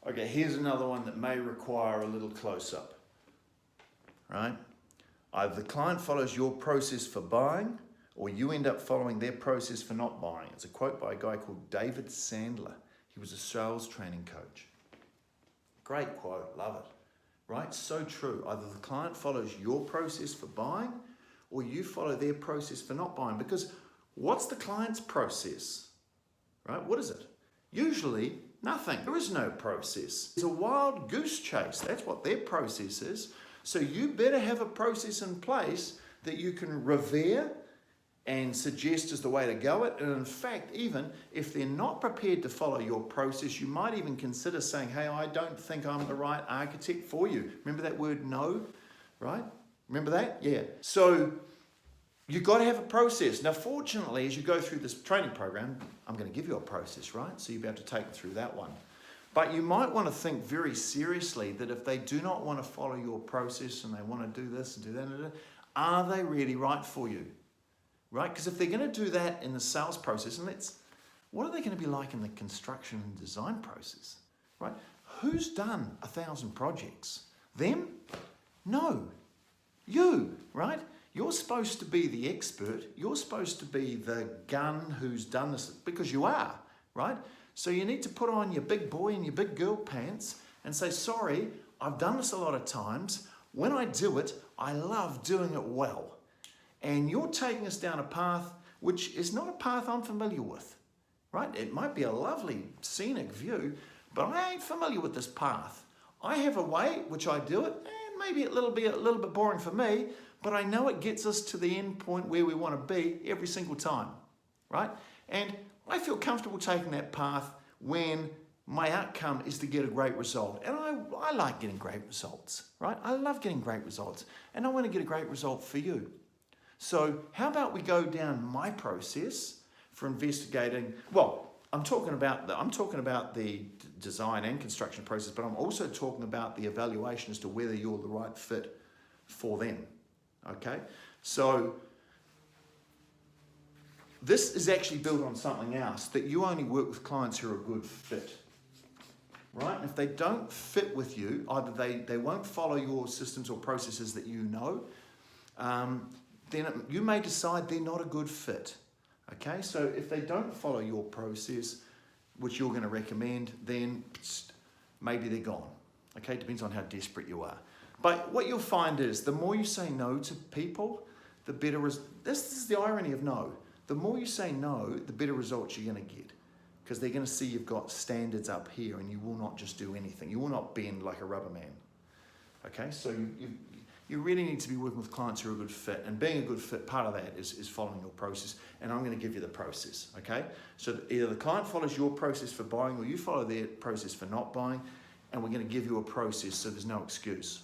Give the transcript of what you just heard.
Okay, here's another one that may require a little close-up, right? Either the client follows your process for buying, or you end up following their process for not buying. It's a quote by a guy called David Sandler. He was a sales training coach. Great quote, love it, right? So true. Either the client follows your process for buying, or you follow their process for not buying. Because what's the client's process, right? What is it? Usually nothing. There is no process. It's a wild goose chase. That's what their process is. So you better have a process in place that you can revere and suggest is the way to go it. And in fact, even if they're not prepared to follow your process, you might even consider saying, hey, I don't think I'm the right architect for you. Remember that word no, right? Remember that? Yeah. So you've got to have a process. Now, fortunately, as you go through this training program, I'm going to give you a process, right? So you'll be able to take them through that one. But you might want to think very seriously that if they do not want to follow your process and they want to do this and do that, are they really right for you? Right? Because if they're going to do that in the sales process, and what are they going to be like in the construction and design process? Right? Who's done 1,000 projects? Them? No. You, right? You're supposed to be the expert. You're supposed to be the gun who's done this, because you are, right? So you need to put on your big boy and your big girl pants and say, sorry, I've done this a lot of times. When I do it, I love doing it well. And you're taking us down a path which is not a path I'm familiar with, right? It might be a lovely scenic view, but I ain't familiar with this path. I have a way which I do it, and maybe a little bit boring for me, but I know it gets us to the end point where we want to be every single time, right? And I feel comfortable taking that path when my outcome is to get a great result. And I like getting great results, right? I love getting great results, and I want to get a great result for you. So how about we go down my process for investigating? Well, I'm talking about the design and construction process, but I'm also talking about the evaluation as to whether you're the right fit for them. Okay, so this is actually built on something else, that you only work with clients who are a good fit, right? And if they don't fit with you, either they won't follow your systems or processes that you know, then you may decide they're not a good fit, okay? So if they don't follow your process, which you're going to recommend, then maybe they're gone, okay? Depends on how desperate you are. But what you'll find is the more you say no to people, the better this is the irony of no. The more you say no, the better results you're going to get, because they're going to see you've got standards up here and you will not just do anything. You will not bend like a rubber man, okay? So you really need to be working with clients who are a good fit, and being a good fit, part of that is following your process, and I'm going to give you the process, okay? So either the client follows your process for buying, or you follow their process for not buying, and we're going to give you a process so there's no excuse.